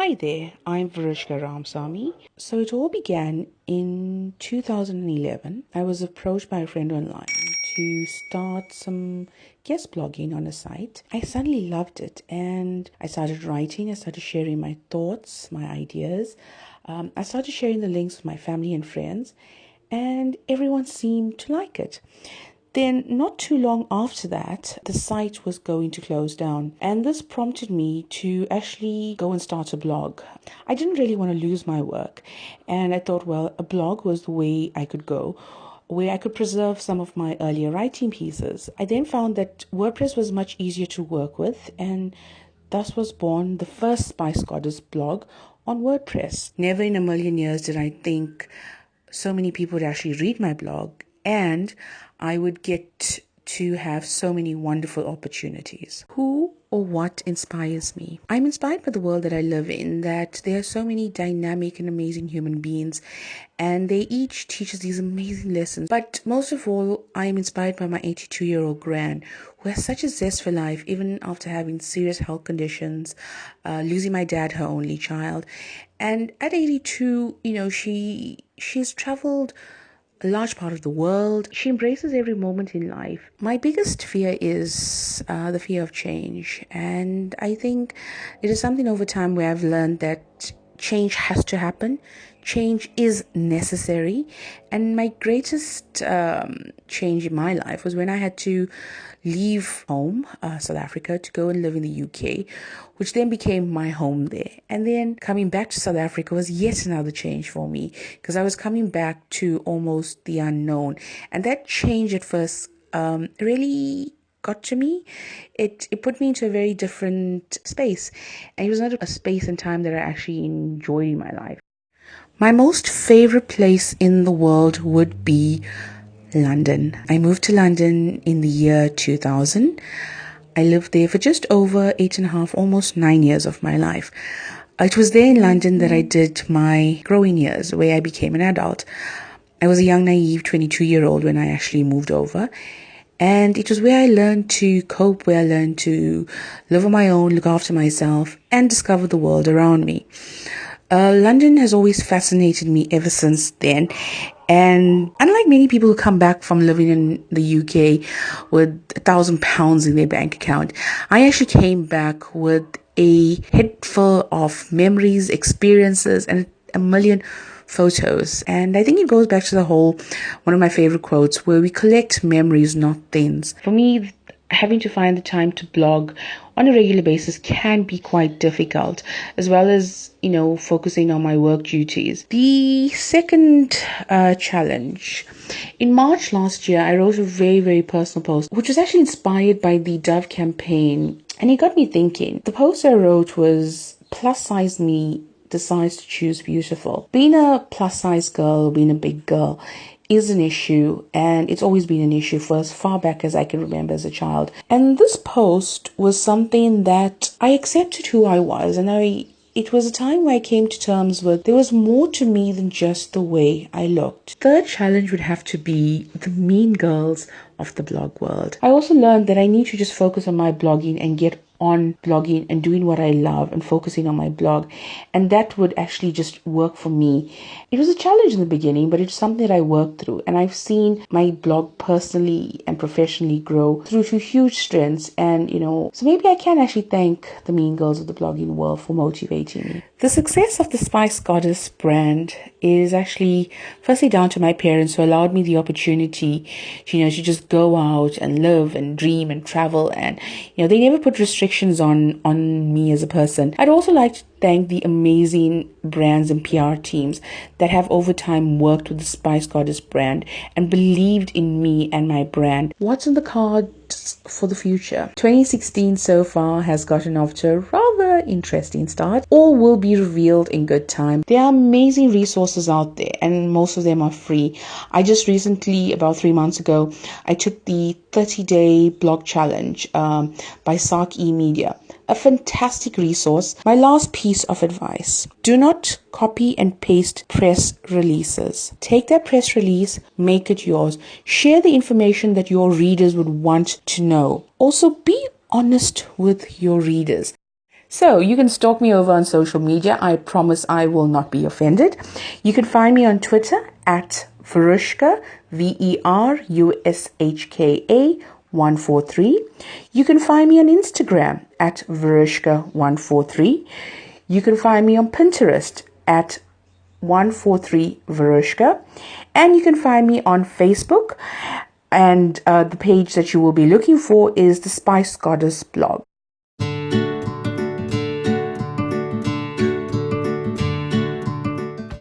Hi there, I'm Verushka Ramsami. So it all began in 2011. I was approached by a friend online to start some guest blogging on a site. I suddenly loved it and I started writing, I started sharing my thoughts, my ideas. I started sharing the links with my family and friends, and everyone seemed to like it. Then, not too long after that, the site was going to close down, and this prompted me to actually go and start a blog. I didn't really want to lose my work, and I thought, well, a blog was the way I could go, where I could preserve some of my earlier writing pieces. I then found that WordPress was much easier to work with, and thus was born the first Spicegoddess blog on WordPress. Never in a million years did I think so many people would actually read my blog, and I would get to have so many wonderful opportunities. Who or what inspires me? I'm inspired by the world that I live in, that there are so many dynamic and amazing human beings, and they each teach us these amazing lessons. But most of all, I am inspired by my 82-year-old gran, who has such a zest for life, even after having serious health conditions, losing my dad, her only child. And at 82, she's traveled a large part of the world. She embraces every moment in life. My biggest fear is the fear of change. And I think it is something over time where I've learned that change has to happen. Change is necessary. And my greatest change in my life was when I had to leave home, South Africa, to go and live in the UK, which then became my home there. And then coming back to South Africa was yet another change for me, because I was coming back to almost the unknown. And that change at first really got to me. It put me into a very different space. And it was not a space and time that I actually enjoyed in my life. My most favorite place in the world would be London. I moved to London in the year 2000. I lived there for just over 8.5, almost 9 years of my life. It was there in London that I did my growing years, where I became an adult. I was a young, naive 22-year-old when I actually moved over. And it was where I learned to cope, where I learned to live on my own, look after myself, and discover the world around me. London has always fascinated me ever since then. And unlike many people who come back from living in the UK with £1,000 in their bank account, I actually came back with a head full of memories, experiences, and a million photos. And I think it goes back to the whole, one of my favorite quotes, where we collect memories, not things. For me, having to find the time to blog on a regular basis can be quite difficult, as well as, focusing on my work duties. The second challenge. In March last year, I wrote a very, very personal post, which was actually inspired by the Dove campaign. And it got me thinking. The post I wrote was, plus size me decides to choose beautiful. Being a plus size girl, being a big girl, is an issue, and it's always been an issue for as far back as I can remember as a child. And this post was something that I accepted who I was, and it was a time where I came to terms with there was more to me than just the way I looked. Third challenge would have to be the mean girls of the blog world. I also learned that I need to just focus on my blogging and get on blogging and doing what I love and focusing on my blog, and that would actually just work for me. It was a challenge in the beginning, but it's something that I worked through, and I've seen my blog personally and professionally grow through to huge strengths. And so maybe I can actually thank the mean girls of the blogging world for motivating me. The success of the Spicegoddess brand is actually firstly down to my parents, who allowed me the opportunity to just go out and live and dream and travel, and they never put restrictions on me as a person. I'd also like to thank the amazing brands and PR teams that have over time worked with the Spicegoddess brand and believed in me and my brand. What's in the cards for the future? 2016 so far has gotten off to a rather interesting start. All will be revealed in good time. There are amazing resources out there, and most of them are free. I just recently, about 3 months ago, I took the 30-day blog challenge by Sark E-Media. A fantastic resource. My last piece of advice: do not copy and paste press releases. Take that press release, make it yours. Share the information that your readers would want to know. Also, be honest with your readers. So you can stalk me over on social media. I promise I will not be offended. You can find me on Twitter at Verushka, Verushka 143. You can find me on Instagram at Verushka 143. You can find me on Pinterest at 143 Verushka, and you can find me on Facebook, and the page that you will be looking for is the Spicegoddess blog.